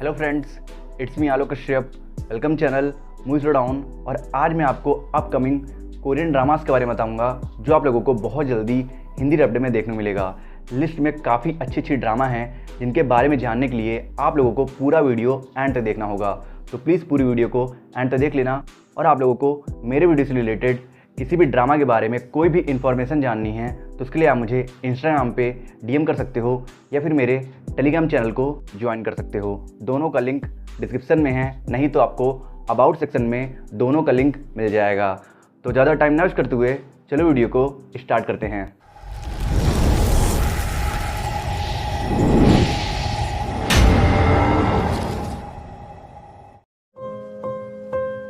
Hello friends, it's me Alok Kashyap. Welcome channel movie slow down. और आज मैं आपको अपकमिंग कोरियन ड्रामास के बारे में बताऊंगा जो आप लोगों को बहुत जल्दी हिंदी डब्ड में देखने को मिलेगा। लिस्ट में काफ़ी अच्छी ड्रामा हैं जिनके बारे में जानने के लिए आप लोगों को पूरा वीडियो एंड तक देखना होगा। तो प्लीज़ पूरी वीडियो को एंड तक देख लेना। और आप लोगों को मेरे वीडियो से रिलेटेड किसी भी ड्रामा के बारे में कोई भी इन्फॉर्मेशन जाननी है तो उसके लिए आप मुझे इंस्टाग्राम पे डीएम कर सकते हो या फिर मेरे टेलीग्राम चैनल को ज्वाइन कर सकते हो। दोनों का लिंक डिस्क्रिप्शन में है, नहीं तो आपको अबाउट सेक्शन में दोनों का लिंक मिल जाएगा। तो ज़्यादा टाइम ना वेस्ट करते हुए चलो वीडियो को स्टार्ट करते हैं।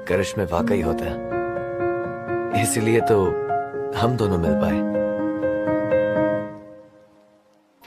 करिश्मे वाकई होता है, इसलिए तो हम दोनों मिल पाए।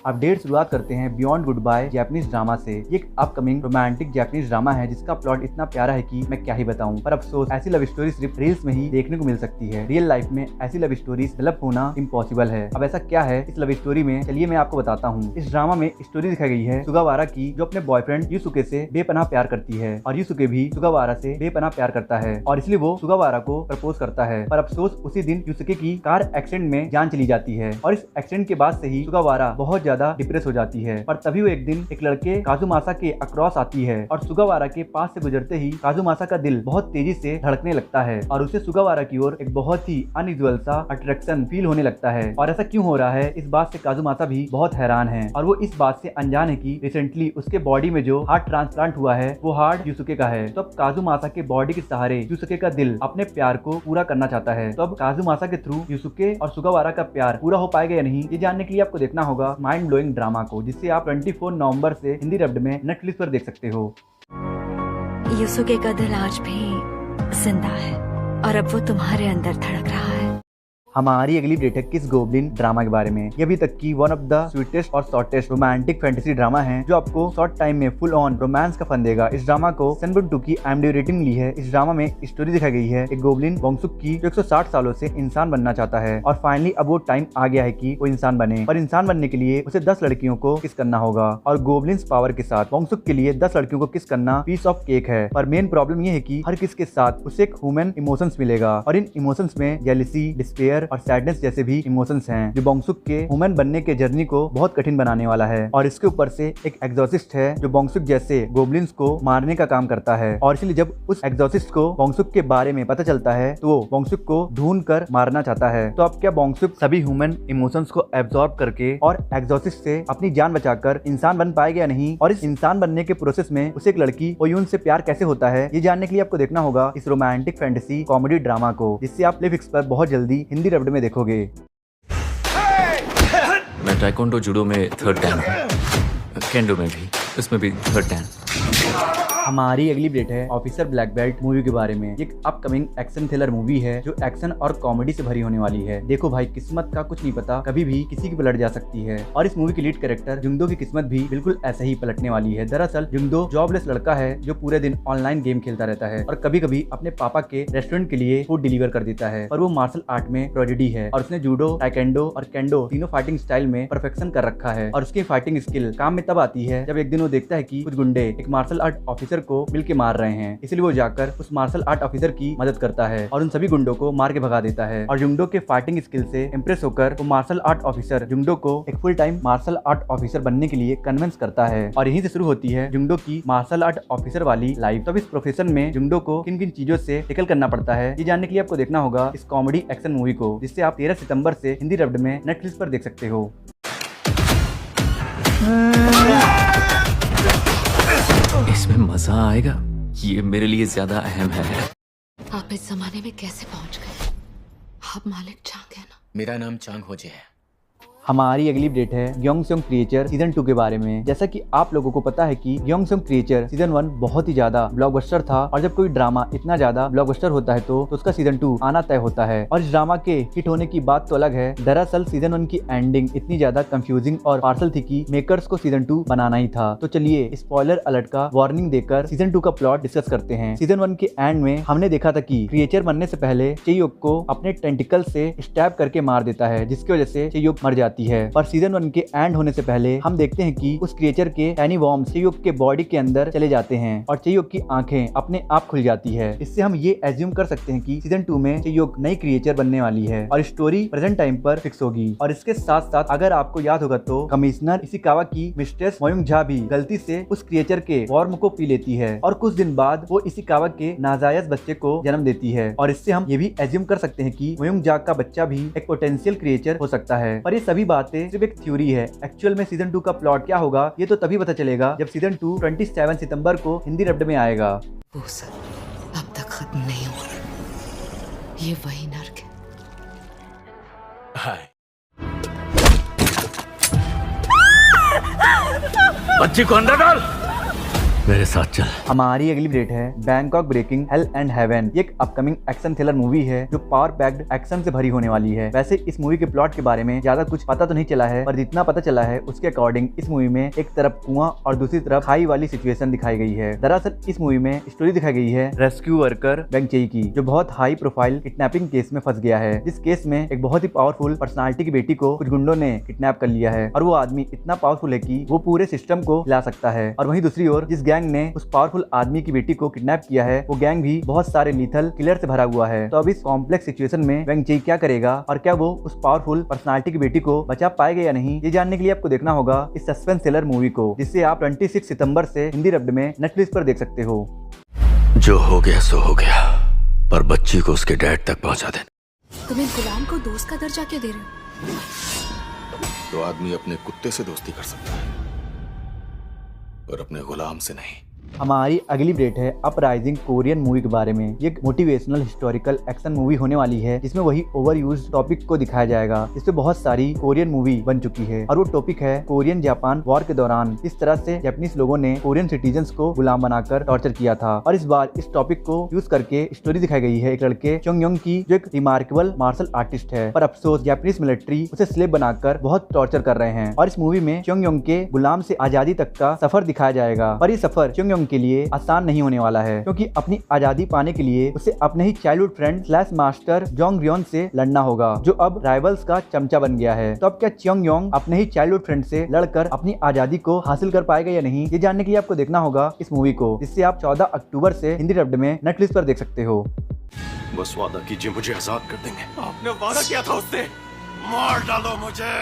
अपडेट शुरुआत करते हैं beyond goodbye Japanese drama से। ये एक अपकमिंग रोमांटिक जैपनीज ड्रामा है जिसका प्लॉट इतना प्यारा है कि मैं क्या ही बताऊं। पर अफसोस ऐसी लव स्टोरी सिर्फ रील्स में ही देखने को मिल सकती है। रियल लाइफ में ऐसी लव स्टोरीज डेवलप होना इम्पॉसिबल है। अब ऐसा क्या है इस लव स्टोरी में, चलिए मैं आपको बताता हूँ। इस ड्रामा में स्टोरी दिखाई गई है सुगावारा की, जो अपने बॉयफ्रेंड यूसुके से बेपनाह प्यार करती है और यूसुके भी सुगावारा से बेपनाह प्यार करता है और इसलिए वो सुगावारा को प्रपोज करता है। पर अफसोस उसी दिन यूसुके की कार एक्सीडेंट में जान चली जाती है और इस एक्सीडेंट के बाद से ही सुगावारा बहुत ज्यादा डिप्रेस हो जाती है। पर तभी वो एक दिन एक लड़के काजुमासा के अक्रॉस आती है और सुगावारा के पास से गुजरते ही काजुमासा का दिल बहुत तेजी से धड़कने लगता है और उसे सुगावारा की ओर एक बहुत ही अनयूजुअल सा अट्रैक्शन फील होने लगता है। और ऐसा क्यों हो रहा है, इस बात से काजुमासा भी बहुत हैरान है और वो इस बात से अनजान है कि रिसेंटली उसके बॉडी में जो हार्ट ट्रांसप्लांट हुआ है वो हार्ट यूसुके का है। तो अब काजुमासा के बॉडी के सहारे यूसुके का दिल अपने प्यार को पूरा करना चाहता है। तो अब काजुमासा के थ्रू यूसुके और सुगावारा का प्यार पूरा हो पाएगा या नहीं, ये जानने के लिए आपको देखना होगा माइंड ब्लोइंग ड्रामा को, जिससे आप 24 नवंबर से हिंदी डब्ड में नेटफ्लिक्स पर देख सकते हो। यूसुके का दिल आज भी जिंदा है और अब वो तुम्हारे अंदर धड़क रहा है। हमारी अगली अपडेट है किस गोब्लिन ड्रामा के बारे में। ये अभी तक की वन ऑफ द स्वीटेस्ट और शॉर्टेस्ट रोमांटिक फैंटेसी ड्रामा है जो आपको शॉर्ट टाइम में फुल ऑन रोमांस का फन देगा। इस ड्रामा को 7.2 की IMDb रेटिंग मिली है। इस ड्रामा में स्टोरी दिखाई गई है एक गोब्लिन बोंगसुक की जो 160 सालों से इंसान बनना चाहता है और फाइनली अब वो टाइम आ गया है कि वो इंसान बने। पर इंसान बनने के लिए उसे 10 लड़कियों को किस करना होगा और गोब्लिन्स पावर के साथ बोंगसुक के लिए 10 लड़कियों को किस करना पीस ऑफ केक है। पर मेन प्रॉब्लम ये है कि हर किस के साथ उसे एक ह्यूमन इमोशंस मिलेगा और इन इमोशंस में जेलसी, डिस्पेयर और सैडनेस जैसे भी इमोशंस हैं जो बोंगसुक के ह्यूमन बनने के जर्नी को बहुत कठिन बनाने वाला है। और इसके ऊपर से एक एग्जॉर्सिस्ट है जो बोंगसुक जैसे गोब्लिन्स को मारने का काम करता है और इसलिए जब उस एग्जॉर्सिस्ट को बोंगसुक के बारे में पता चलता है तो वो बोंगसुक को ढूंढ कर मारना चाहता है। तो अब क्या बोंगसुक सभी ह्यूमन इमोशंस को एब्जॉर्ब करके और एग्जॉर्सिस्ट से अपनी जान बचाकर इंसान बन पाएगा या नहीं, और इस इंसान बनने के प्रोसेस में उसे एक लड़की ओयुन से प्यार कैसे होता है, ये जानने के लिए आपको देखना होगा इस रोमांटिक फैंटेसी कॉमेडी ड्रामा को, जिससे आप नेटफ्लिक्स पर बहुत जल्दी हिंदी डब्ड में देखोगे। मैं टाइकोंडो जूडो में 3rd डैन हूँ, केंडो में भी, इसमें भी 3rd डैन। हमारी अगली अपडेट है ऑफिसर ब्लैक बेल्ट मूवी के बारे में। एक अपकमिंग एक्शन थ्रिलर मूवी है जो एक्शन और कॉमेडी से भरी होने वाली है। देखो भाई, किस्मत का कुछ नहीं पता, कभी भी किसी की पलट जा सकती है और इस मूवी की लीड कैरेक्टर जुंगदो की किस्मत भी बिल्कुल ऐसे ही पलटने वाली है। दरअसल जुंगदो जॉबलेस लड़का है जो पूरे दिन ऑनलाइन गेम खेलता रहता है और कभी कभी अपने पापा के रेस्टोरेंट के लिए फूड डिलीवर कर देता है। और वो मार्शल आर्ट में प्रोडिडी है और उसने जूडो, टाइकेंडो और केंडो तीनों फाइटिंग स्टाइल में परफेक्शन कर रखा है। और उसकी फाइटिंग स्किल काम में तब आती है जब एक दिन वो देखता है कि कुछ गुंडे एक मार्शल आर्ट ऑफिसर को मिलके मार रहे हैं, इसलिए वो जाकर उस मार्शल आर्ट ऑफिसर की मदद करता है और उन सभी गुंडों को मार के भगा देता है। और जुंगडो के फाइटिंग स्किल से इंप्रेस होकर वो मार्शल आर्ट ऑफिसर जुंगडो को एक full time martial art officer बनने के लिए कन्विंस करता है और यहीं से शुरू होती है जुंगडो की मार्शल आर्ट ऑफिसर वाली लाइफ। तब इस प्रोफेशन में जुंगडो को किन किन चीजों से टैकल करना पड़ता है, ये जानने के लिए आपको देखना होगा इस कॉमेडी एक्शन मूवी को, जिससे आप 13 सितंबर से हिंदी डब्ड में नेटफ्लिक्स पर देख सकते हो। इसमें मजा आएगा, ये मेरे लिए ज्यादा अहम है। आप इस जमाने में कैसे पहुंच गए? आप मालिक चांग है ना? मेरा नाम चांग होजे है। हमारी अगली अपडेट है गयोंगसेंग क्रिएचर सीजन 2 के बारे में। जैसा कि आप लोगों को पता है कि गयोंगसेंग क्रिएचर सीजन 1 बहुत ही ज्यादा ब्लॉकबस्टर था और जब कोई ड्रामा इतना ज्यादा ब्लॉकबस्टर होता है तो उसका सीजन 2 आना तय होता है। और इस ड्रामा के हिट होने की बात तो अलग है, दरअसल सीजन 1 की एंडिंग इतनी ज्यादा कंफ्यूजिंग और पार्सल थी कि मेकर्स को सीजन 2 बनाना ही था। तो चलिए स्पॉइलर अलर्ट का वार्निंग देकर सीजन 2 का प्लॉट डिस्कस करते हैं। सीजन 1 के एंड में हमने देखा था कि क्रिएचर बनने से पहले चेयोक को अपने टेंटिकल से स्टैब करके मार देता है, जिसकी वजह से चेयोक मर जाती जाती है। पर सीजन 1 के एंड होने से पहले हम देखते हैं कि उस क्रिएचर के टाइनी वॉर्म्स चेयोक के बॉडी के अंदर चले जाते हैं और चेयोक की आंखें अपने आप खुल जाती है। इससे हम ये एज्यूम कर सकते हैं कि सीजन 2 में चेयोक नई क्रिएचर बनने वाली है और स्टोरी प्रेजेंट टाइम पर फिक्स होगी। और इसके साथ साथ अगर आपको याद होगा तो कमिश्नर इशिकावा की मिस्ट्रेस मोयोंग झा भी गलती से उस क्रिएचर के वॉर्म को पी लेती है और कुछ दिन बाद वो इशिकावा के नाजायज बच्चे को जन्म देती है। और इससे हम ये भी एज्यूम कर सकते हैं कि मोयोंग झा का बच्चा भी एक पोटेंशियल क्रिएचर हो सकता है। पर ये सभी बातें सिर्फ एक थ्योरी है। एक्चुअल में सीजन 2 का प्लॉट क्या होगा ये तो तभी पता चलेगा जब सीजन 2 27 सितंबर को हिंदी डब्ड में आएगा। वो सब अब तक खत्म नहीं हुआ। ये वही नर्क है। हाय बच्ची को अंदर डाल, मेरे साथ चल। हमारी अगली अपडेट है Bangkok breaking hell and heaven. ये एक अपकमिंग एक्शन थ्रिलर मूवी है जो पावर पैक्ड एक्शन से भरी होने वाली है। वैसे इस मूवी के प्लॉट के बारे में ज्यादा कुछ पता तो नहीं चला है, पर जितना पता चला है उसके अकॉर्डिंग इस मूवी में एक तरफ कुआं और दूसरी तरफ खाई वाली सिचुएशन दिखाई गई है। दरअसल इस मूवी में स्टोरी दिखाई गई है रेस्क्यू वर्कर बेंग चेई की, जो बहुत हाई प्रोफाइल किडनैपिंग केस में फंस गया है। जिस केस में एक बहुत ही पावरफुल पर्सनालिटी की बेटी को कुछ गुंडों ने किडनैप कर लिया है और वो आदमी इतना पावरफुल है कि वो पूरे सिस्टम को हिला सकता है। और वहीं दूसरी ओर जिस गैंग ने उस पावरफुल आदमी की बेटी को किडनैप किया है वो गैंग भी बहुत सारे लीथल किलर से भरा हुआ है। तो अब इस कॉम्प्लेक्स सिचुएशन में वेंग चेई क्या करेगा और क्या वो उस पावरफुल पर्सनालिटी की बेटी को बचा पाएगा या नहीं, ये जानने के लिए आपको देखना होगा इस सस्पेंस थ्रिलर मूवी को, जिसे आप 26 सितंबर से हिंदी डब्ड में नेटफ्लिक्स पर देख सकते हो। जो हो गया सो हो गया, पर बच्ची को उसके डैड तक पहुंचा देना। तुम एक गुलाम को दोस्त का दर्जा क्यों दे रहे हो? तो आदमी अपने कुत्ते से दोस्ती कर सकता है पर अपने गुलाम से नहीं। हमारी अगली अपडेट है अपराइजिंग कोरियन मूवी के बारे में। ये एक मोटिवेशनल हिस्टोरिकल एक्शन मूवी होने वाली है जिसमें वही ओवर यूज टॉपिक को दिखाया जाएगा। इसमें बहुत सारी कोरियन मूवी बन चुकी है और वो टॉपिक है कोरियन जापान वॉर के दौरान किस तरह से जापानीज लोगों ने कोरियन सिटीजन्स को गुलाम बनाकर टॉर्चर किया था। और इस बार इस टॉपिक को यूज करके स्टोरी दिखाई गई है एक लड़के चोंग योंग की, जो एक रिमार्केबल मार्शल आर्टिस्ट है, पर अफसोस जापानीज मिलिट्री उसे स्लेव बनाकर बहुत टॉर्चर कर रहे हैं। और इस मूवी में चोंग योंग के गुलाम से आजादी तक का सफर दिखाया जाएगा। पर ये सफर चोंग योंग के लिए आसान नहीं होने वाला है, क्योंकि अपनी आजादी पाने के लिए उसे अपने ही childhood friend slash master Jong Ryeon से लड़ना होगा, जो अब राइवल्स का चमचा बन गया है। तो अब क्या चोंग योंग अपने ही चाइल्डहुड फ्रेंड से लड़कर अपनी आजादी को हासिल कर पाएगा या नहीं, ये जानने के लिए आपको देखना होगा इस मूवी को, जिससे आप 14 अक्टूबर से हिंदी डब्ड में नेटफ्लिक्स पर देख सकते हो। बस वादा कीजिए मुझे आजाद कर देंगे। आपने वादा किया था उससे, मार डालो मुझे।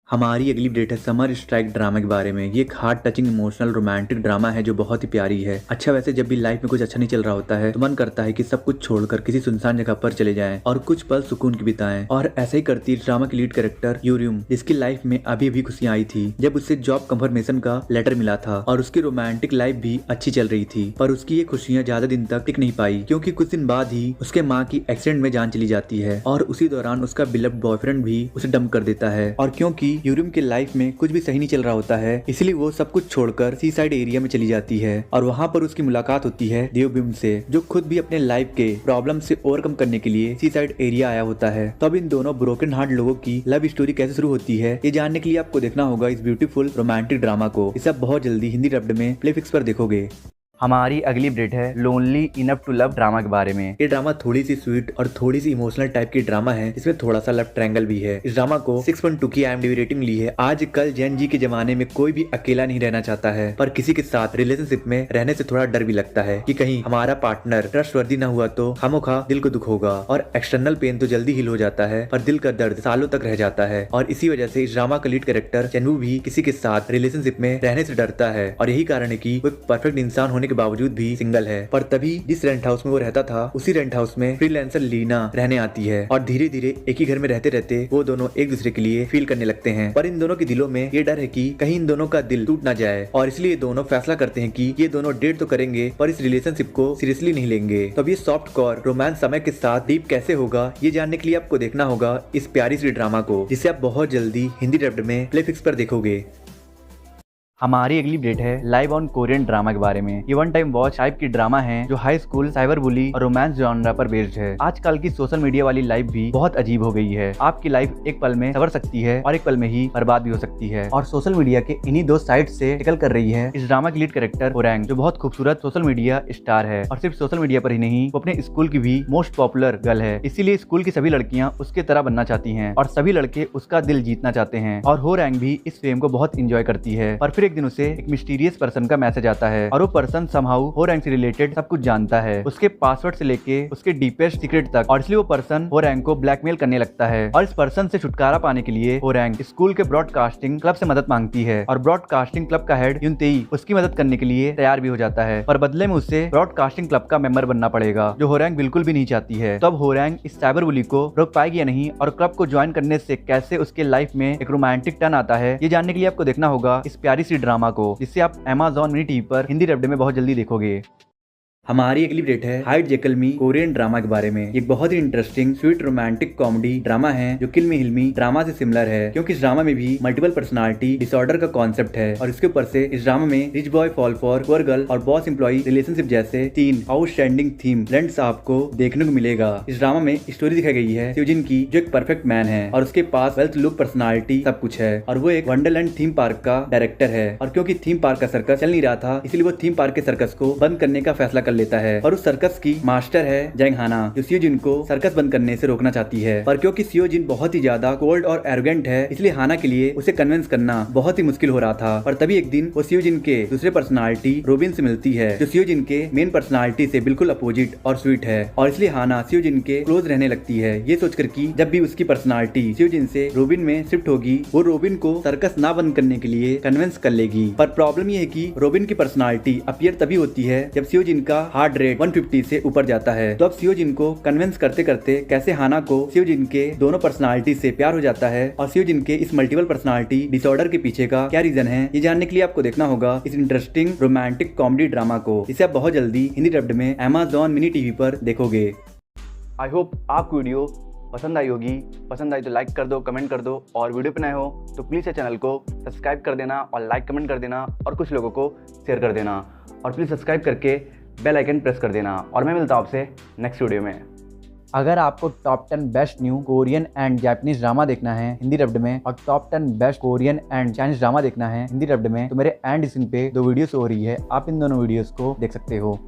हमारी अगली अपडेट है समर स्ट्राइक ड्रामा के बारे में। ये एक heart touching emotional romantic drama है जो बहुत ही प्यारी है। अच्छा, वैसे जब भी लाइफ में कुछ अच्छा नहीं चल रहा होता है तो मन करता है कि सब कुछ छोड़कर किसी सुनसान जगह पर चले जाएं और कुछ पल सुकून की बिताएं। और ऐसा ही करती है ड्रामा की लीड कैरेक्टर यूरियम, जिसकी लाइफ में अभी भी खुशियां आई थी जब उसे जॉब कंफर्मेशन का लेटर मिला था और उसकी रोमांटिक लाइफ भी अच्छी चल रही थी। पर उसकी ये खुशियां ज्यादा दिन तक टिक नहीं पाई, क्योंकि कुछ दिन बाद ही उसके माँ की एक्सीडेंट में जान चली जाती है और उसी दौरान उसका बिलव्ड बॉयफ्रेंड भी उसे डंप कर देता है। और क्योंकि यूरियम की लाइफ में कुछ भी सही नहीं चल रहा होता है, इसलिए वो सब कुछ छोड़कर सी साइड एरिया में चली जाती है और वहाँ पर उसकी मुलाकात होती है देवबिम से, जो खुद भी अपने लाइफ के प्रॉब्लम से ओवरकम करने के लिए सी साइड एरिया आया होता है। तो अब इन दोनों ब्रोकन हार्ट लोगों की लव स्टोरी कैसे शुरू होती है, ये जानने के लिए आपको देखना होगा इस ब्यूटीफुल रोमांटिक ड्रामा को। इसे आप बहुत जल्दी हिंदी डब्ड में प्लेफिक्स पर देखोगे। हमारी अगली अपडेट है lonely enough to love drama के बारे में। ये ड्रामा थोड़ी सी स्वीट और थोड़ी सी इमोशनल टाइप की ड्रामा है, इसमें थोड़ा सा लव ट्रायंगल भी है। इस ड्रामा को 6.2 की IMDb रेटिंग मिली है। आजकल जेन जी के जमाने में कोई भी अकेला नहीं रहना चाहता है, पर किसी के साथ रिलेशनशिप में रहने से थोड़ा डर भी लगता है कि कहीं हमारा पार्टनर ट्रस्टवर्दी न हुआ तो खामोखा दिल को दुख होगा। और एक्सटर्नल पेन तो जल्दी हील हो जाता है, पर दिल का दर्द सालों तक रह जाता है। और इसी वजह से इस ड्रामा का लीड कैरेक्टर चेनवू भी किसी के साथ रिलेशनशिप में रहने से डरता है और यही कारण है कि वो एक परफेक्ट इंसान होने के बावजूद भी सिंगल है। पर तभी जिस रेंट हाउस में वो रहता था उसी रेंट हाउस में फ्रीलांसर लीना रहने आती है और धीरे धीरे एक ही घर में रहते रहते वो दोनों एक दूसरे के लिए फील करने लगते हैं। पर इन दोनों के दिलों में ये डर है कि कहीं इन दोनों का दिल टूट ना जाए और इसलिए दोनों फैसला करते हैं कि ये दोनों डेट तो करेंगे पर इस रिलेशनशिप को सीरियसली नहीं लेंगे। तो अब ये सॉफ्ट कोर रोमांस समय के साथ डीप कैसे होगा, ये जानने के लिए आपको देखना होगा इस प्यारी सी ड्रामा को, जिसे आप बहुत जल्दी हिंदी डब्ड में प्लेफिक्स पर देखोगे। हमारी अगली अपडेट है लाइव ऑन कोरियन ड्रामा के बारे में। ये वन टाइम वॉच टाइप की ड्रामा है जो हाई स्कूल, साइबर बुली और रोमांस जॉनरा पर बेस्ड है। आजकल की सोशल मीडिया वाली लाइफ भी बहुत अजीब हो गई है। आपकी लाइफ एक पल में संवर सकती है और एक पल में ही बर्बाद भी हो सकती है, और सोशल मीडिया के इन्हीं दो साइड से टिकल कर रही है इस ड्रामा की लीड कैरेक्टर होरैंग, जो बहुत खूबसूरत सोशल मीडिया स्टार है। और सिर्फ सोशल मीडिया पर ही नहीं, वो अपने स्कूल की भी मोस्ट पॉपुलर गर्ल है। इसीलिए स्कूल की सभी लड़कियां उसके तरह बनना चाहती हैं और सभी लड़के उसका दिल जीतना चाहते हैं। और होरैंग भी इस फेम को बहुत इंजॉय करती है। और फिर एक दिन उसे एक मिस्टीरियस पर्सन का मैसेज आता है और वो पर्सन समहाउ होरैंग से रिलेटेड सब कुछ जानता है, उसके पासवर्ड से लेके उसके डीपेस्ट सीक्रेट तक। और इसलिए वो पर्सन होरैंग को ब्लैकमेल करने लगता है। और इस पर्सन से छुटकारा पाने के लिए होरैंग स्कूल के ब्रॉडकास्टिंग क्लब से मदद मांगती है और ब्रॉडकास्टिंग क्लब का हेड युनतेई उसकी मदद करने के लिए तैयार भी हो जाता है, पर बदले में उसे ब्रॉडकास्टिंग क्लब का मेंबर बनना पड़ेगा, जो होरैंग बिल्कुल भी नहीं चाहती है। तो अब होरैंग इस साइबर बुली को रोक पाएगी या नहीं, और क्लब को ज्वाइन करने से कैसे उसके लाइफ में एक रोमांटिक टर्न आता है, ये जानने के लिए आपको देखना होगा इस प्यारी सी ड्रामा को, जिससे आप Amazon मिनी टीवी पर हिंदी डब्ड में बहुत जल्दी देखोगे। हमारी अगली अपडेट है Hyde Jekyll me Korean drama के बारे में। एक बहुत ही interesting sweet romantic comedy drama है जो किल मी हिल मी ड्रामा से सिमिलर है, क्योंकि इस ड्रामा में भी मल्टीपल पर्सनालिटी डिसऑर्डर का कॉन्सेप्ट है। और इसके ऊपर से इस ड्रामा में rich boy fall for poor girl और बॉस एम्प्लॉय रिलेशनशिप जैसे 3 आउटस्टैंडिंग थीम ब्लेंड्स आपको देखने को मिलेगा। इस ड्रामा में स्टोरी दिखाई गई है सियोजिन की, जो एक परफेक्ट मैन है और उसके पास वेल्थ, लुक, पर्सनालिटी सब कुछ है, और वो एक वंडरलैंड थीम पार्क का डायरेक्टर है। और क्योंकि थीम पार्क का सर्कस चल नहीं रहा था, इसलिए वो थीम पार्क के सर्कस को बंद करने का फैसला कर लेता है। और उस सर्कस की मास्टर है जैंग हाना, जो सियोजिन को सर्कस बंद करने से रोकना चाहती है। पर क्योंकि सियोजिन बहुत ही ज्यादा कोल्ड और एरोगेंट है, इसलिए हाना के लिए उसे कन्विंस करना बहुत ही मुश्किल हो रहा था। और तभी एक दिन वो सियोजिन के दूसरे पर्सनालिटी रोबिन से मिलती है, जो सियोजिन के मेन पर्सनालिटी से बिल्कुल अपोजिट और स्वीट है। और इसलिए हाना सियोजिन के क्लोज रहने लगती है, ये सोचकर कि जब भी उसकी पर्सनालिटी सियोजिन से रोबिन में शिफ्ट होगी, वो रोबिन को सर्कस ना बंद करने के लिए कन्विंस कर लेगी। पर प्रॉब्लम ये है कि रोबिन की पर्सनालिटी अपीयर तभी होती है जब सियोजिन का हार्ट रेट 150 से ऊपर जाता है। तो अब सियोजिन को कन्विंस करते करते कैसे हाना को सियोजिन के दोनों पर्सनालिटी से प्यार हो जाता है, और सियोजिन के इस मल्टीपल पर्सनालिटी डिसऑर्डर के पीछे का क्या रीजन है, ये जानने के लिए आपको देखना होगा इस इंटरेस्टिंग रोमांटिक कॉमेडी ड्रामा को, इसे आप बहुत जल्दी हिंदी डब्ड में Amazon मिनी टीवी पर देखोगे। आई होप आपको वीडियो पसंद आई होगी। पसंद आई तो लाइक कर दो, कमेंट कर दो, और वीडियो पे नए हो तो प्लीज़ चैनल को सब्सक्राइब कर देना और लाइक कमेंट कर देना और कुछ लोगों को शेयर कर देना, और प्लीज़ सब्सक्राइब करके बेल आइकन प्रेस कर देना। और मैं मिलता हूँ आपसे नेक्स्ट वीडियो में। अगर आपको top 10 best new Korean and Japanese drama देखना है हिंदी डब्ड में, और top 10 best Korean and Chinese drama देखना है हिंदी डब्ड में, तो मेरे एंड स्क्रीन पे 2 वीडियोस हो रही है, आप इन दोनों वीडियोस को देख सकते हो।